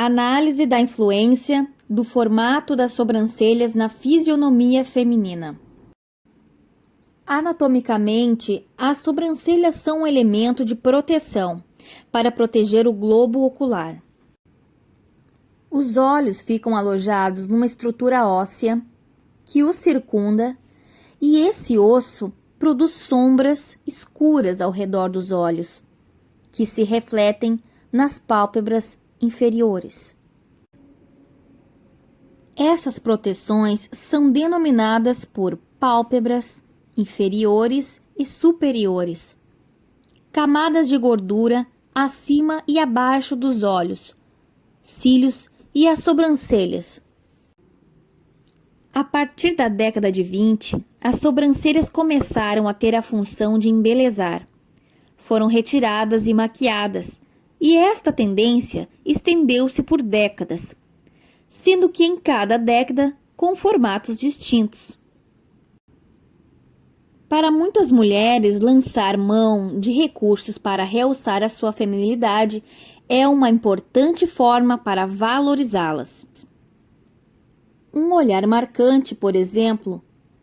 Análise da influência do formato das sobrancelhas na fisionomia feminina. Anatomicamente, as sobrancelhas são um elemento de proteção para proteger o globo ocular. Os olhos ficam alojados numa estrutura óssea que os circunda e esse osso produz sombras escuras ao redor dos olhos, que se refletem nas pálpebras inferiores. Essas proteções são denominadas por pálpebras inferiores e superiores, camadas de gordura acima e abaixo dos olhos, cílios e as sobrancelhas. A partir da década de 20, as sobrancelhas começaram a ter a função de embelezar. Foram retiradas e maquiadas, e esta tendência estendeu-se por décadas, sendo que em cada década com formatos distintos. Para muitas mulheres, lançar mão de recursos para realçar a sua feminilidade é uma importante forma para valorizá-las. Um olhar marcante, por exemplo,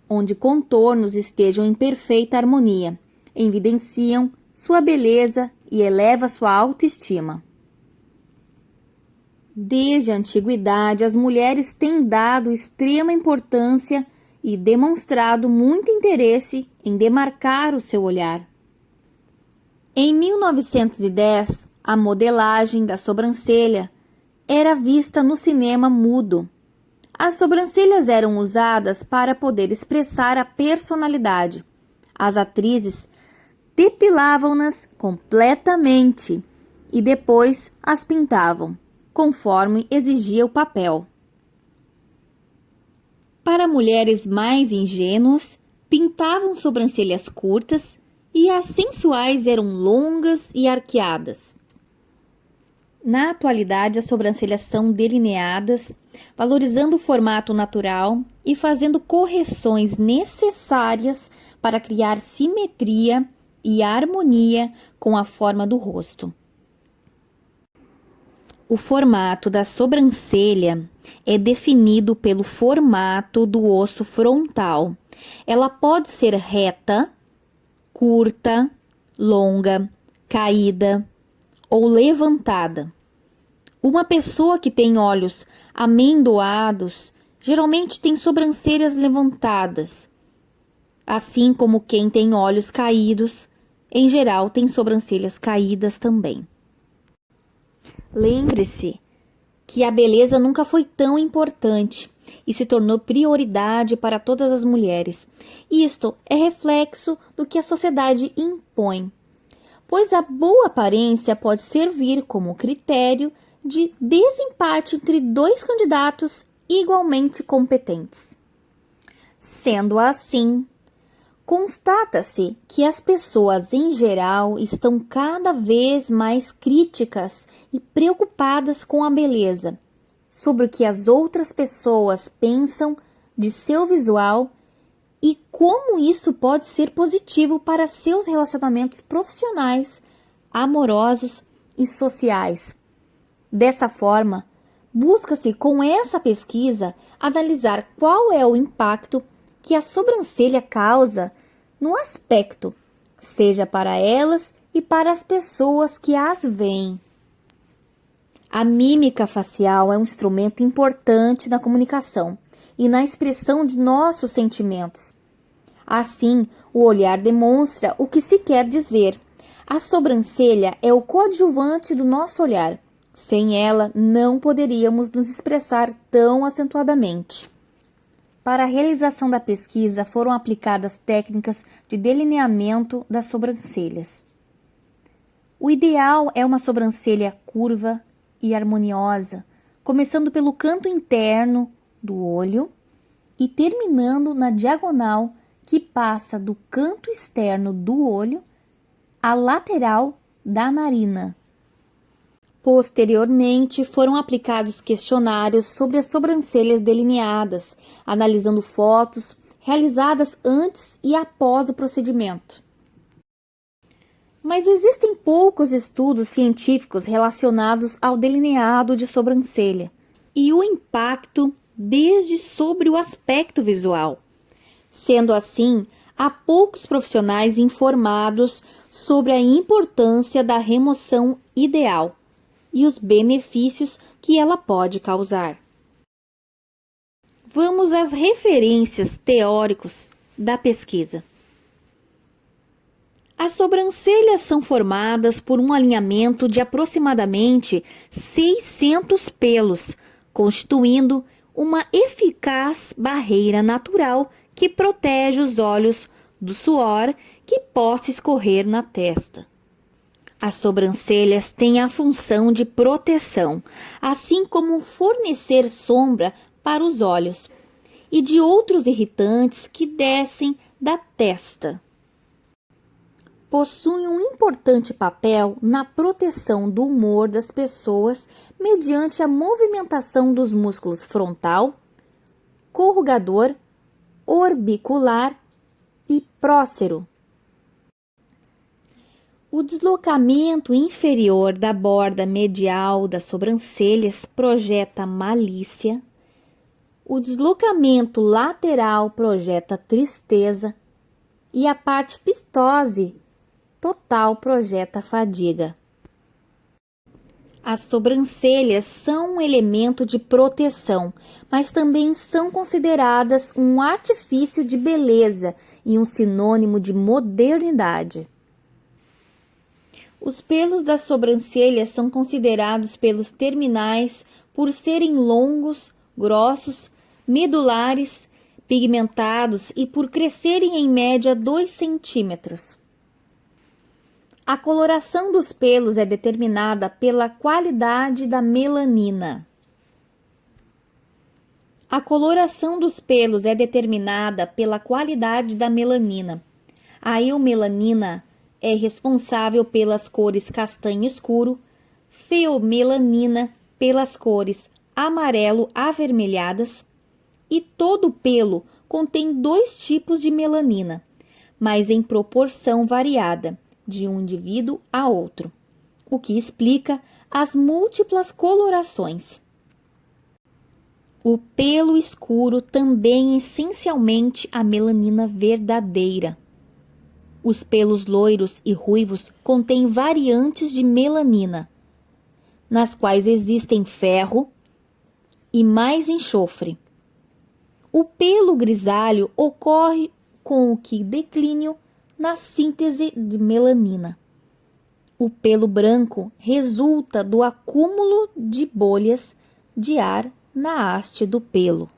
onde contornos estejam em perfeita harmonia, evidenciam sua beleza e eleva sua autoestima. Desde a antiguidade, as mulheres têm dado extrema importância e demonstrado muito interesse em demarcar o seu olhar. Em 1910, a modelagem da sobrancelha era vista no cinema mudo. As sobrancelhas eram usadas para poder expressar a personalidade. As atrizes depilavam-nas completamente e depois as pintavam, conforme exigia o papel. Para mulheres mais ingênuas, pintavam sobrancelhas curtas e as sensuais eram longas e arqueadas. Na atualidade, as sobrancelhas são delineadas, valorizando o formato natural e fazendo correções necessárias para criar simetria e harmonia com a forma do rosto. O formato da sobrancelha é definido pelo formato do osso frontal. Ela pode ser reta, curta, longa, caída ou levantada. Uma pessoa que tem olhos amendoados geralmente tem sobrancelhas levantadas, assim como quem tem olhos caídos, em geral, tem sobrancelhas caídas também. Lembre-se que a beleza nunca foi tão importante e se tornou prioridade para todas as mulheres. Isto é reflexo do que a sociedade impõe, pois a boa aparência pode servir como critério de desempate entre dois candidatos igualmente competentes. Sendo assim, constata-se que as pessoas em geral estão cada vez mais críticas e preocupadas com a beleza, sobre o que as outras pessoas pensam de seu visual e como isso pode ser positivo para seus relacionamentos profissionais, amorosos e sociais. Dessa forma, busca-se com essa pesquisa analisar qual é o impacto que a sobrancelha causa no aspecto, seja para elas e para as pessoas que as veem. A mímica facial é um instrumento importante na comunicação e na expressão de nossos sentimentos. Assim, o olhar demonstra o que se quer dizer. A sobrancelha é o coadjuvante do nosso olhar. Sem ela, não poderíamos nos expressar tão acentuadamente. Para a realização da pesquisa, foram aplicadas técnicas de delineamento das sobrancelhas. O ideal é uma sobrancelha curva e harmoniosa, começando pelo canto interno do olho e terminando na diagonal que passa do canto externo do olho à lateral da narina. Posteriormente, foram aplicados questionários sobre as sobrancelhas delineadas, analisando fotos realizadas antes e após o procedimento. Mas existem poucos estudos científicos relacionados ao delineado de sobrancelha e o impacto desde sobre o aspecto visual. Sendo assim, há poucos profissionais informados sobre a importância da remoção ideal e os benefícios que ela pode causar. Vamos às referências teóricas da pesquisa. As sobrancelhas são formadas por um alinhamento de aproximadamente 600 pelos, constituindo uma eficaz barreira natural que protege os olhos do suor que possa escorrer na testa. As sobrancelhas têm a função de proteção, assim como fornecer sombra para os olhos e de outros irritantes que descem da testa. Possuem um importante papel na proteção do humor das pessoas mediante a movimentação dos músculos frontal, corrugador, orbicular e prócero. O deslocamento inferior da borda medial das sobrancelhas projeta malícia. O deslocamento lateral projeta tristeza e a parte pistose total projeta fadiga. As sobrancelhas são um elemento de proteção, mas também são consideradas um artifício de beleza e um sinônimo de modernidade. Os pelos das sobrancelhas são considerados pelos terminais por serem longos, grossos, medulares, pigmentados e por crescerem em média 2 centímetros. A coloração dos pelos é determinada pela qualidade da melanina. A coloração dos pelos é determinada pela qualidade da melanina. A eumelanina é responsável pelas cores castanho escuro, feomelanina pelas cores amarelo avermelhadas, e todo o pelo contém 2 tipos de melanina, mas em proporção variada de um indivíduo a outro, o que explica as múltiplas colorações. O pelo escuro também é essencialmente a melanina verdadeira. Os pelos loiros e ruivos contêm variantes de melanina, nas quais existem ferro e mais enxofre. O pelo grisalho ocorre com o declínio na síntese de melanina. O pelo branco resulta do acúmulo de bolhas de ar na haste do pelo.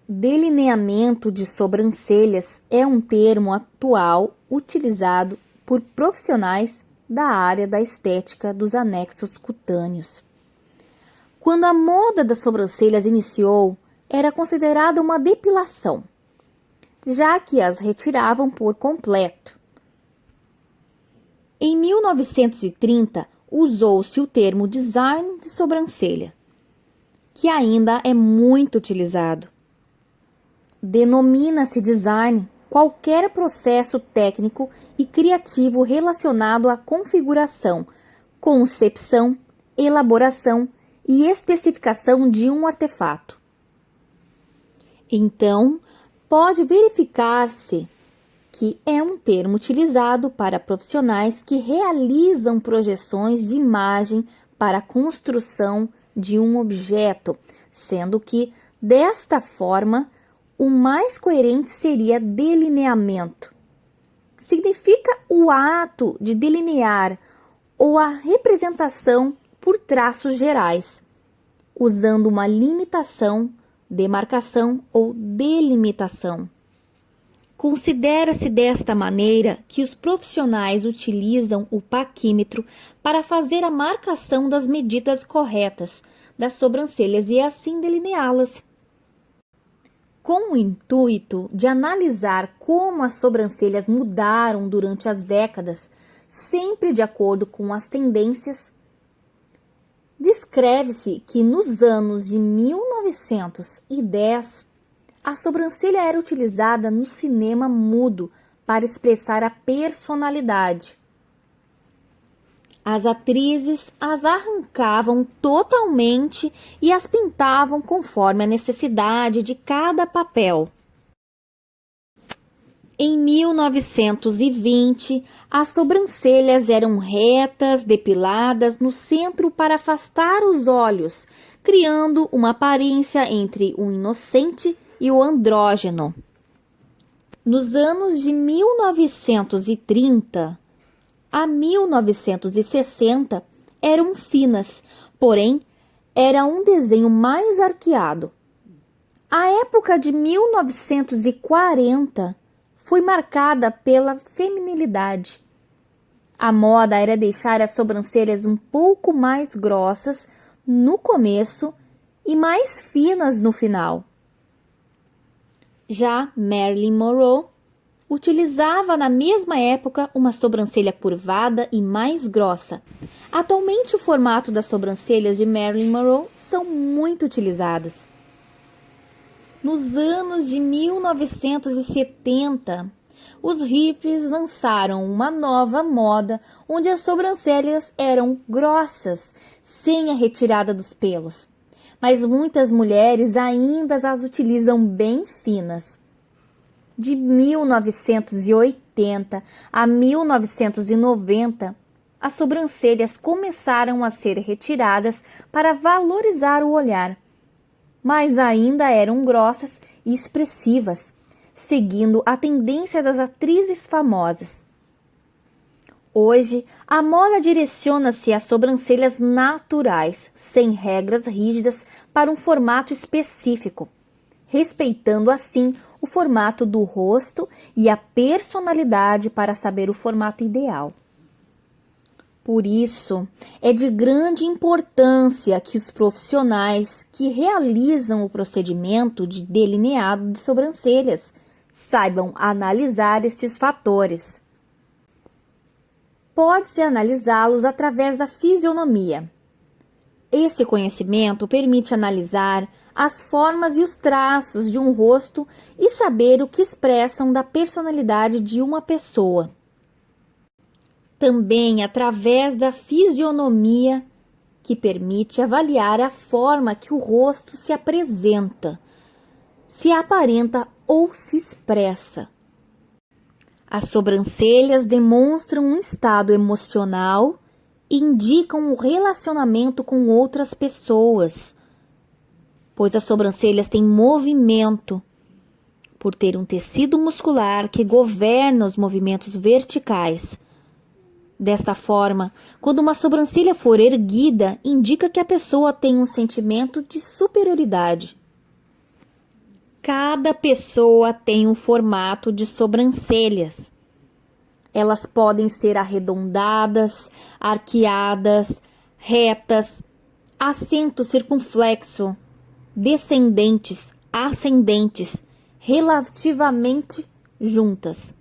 Delineamento de sobrancelhas é um termo atual utilizado por profissionais da área da estética dos anexos cutâneos. Quando a moda das sobrancelhas iniciou, era considerada uma depilação, já que as retiravam por completo. Em 1930, usou-se o termo design de sobrancelha, que ainda é muito utilizado. Denomina-se design qualquer processo técnico e criativo relacionado à configuração, concepção, elaboração e especificação de um artefato. Então, pode verificar-se que é um termo utilizado para profissionais que realizam projeções de imagem para a construção de um objeto, sendo que, desta forma, o mais coerente seria delineamento. Significa o ato de delinear ou a representação por traços gerais, usando uma limitação, demarcação ou delimitação. Considera-se desta maneira que os profissionais utilizam o paquímetro para fazer a marcação das medidas corretas das sobrancelhas e assim delineá-las. Com o intuito de analisar como as sobrancelhas mudaram durante as décadas, sempre de acordo com as tendências, descreve-se que nos anos de 1910, a sobrancelha era utilizada no cinema mudo para expressar a personalidade. As atrizes as arrancavam totalmente e as pintavam conforme a necessidade de cada papel. Em 1920, as sobrancelhas eram retas, depiladas no centro para afastar os olhos, criando uma aparência entre o inocente e o andrógeno. Nos anos de 1930 a 1960 eram finas, porém era um desenho mais arqueado. A época de 1940 foi marcada pela feminilidade. A moda era deixar as sobrancelhas um pouco mais grossas no começo e mais finas no final. Já Marilyn Monroe utilizava na mesma época uma sobrancelha curvada e mais grossa. Atualmente o formato das sobrancelhas de Marilyn Monroe são muito utilizadas. Nos anos de 1970, os hippies lançaram uma nova moda onde as sobrancelhas eram grossas, sem a retirada dos pelos. Mas muitas mulheres ainda as utilizam bem finas. De 1980 a 1990, as sobrancelhas começaram a ser retiradas para valorizar o olhar, mas ainda eram grossas e expressivas, seguindo a tendência das atrizes famosas. Hoje, a moda direciona-se às sobrancelhas naturais, sem regras rígidas para um formato específico, respeitando assim o formato do rosto e a personalidade para saber o formato ideal. Por isso, é de grande importância que os profissionais que realizam o procedimento de delineado de sobrancelhas saibam analisar estes fatores. Pode-se analisá-los através da fisionomia. Esse conhecimento permite analisar as formas e os traços de um rosto e saber o que expressam da personalidade de uma pessoa. Também através da fisionomia, que permite avaliar a forma que o rosto se apresenta, se aparenta ou se expressa. As sobrancelhas demonstram um estado emocional e indicam o relacionamento com outras pessoas, pois as sobrancelhas têm movimento, por ter um tecido muscular que governa os movimentos verticais. Desta forma, quando uma sobrancelha for erguida, indica que a pessoa tem um sentimento de superioridade. Cada pessoa tem um formato de sobrancelhas. Elas podem ser arredondadas, arqueadas, retas, acento circunflexo, descendentes, ascendentes, relativamente juntas.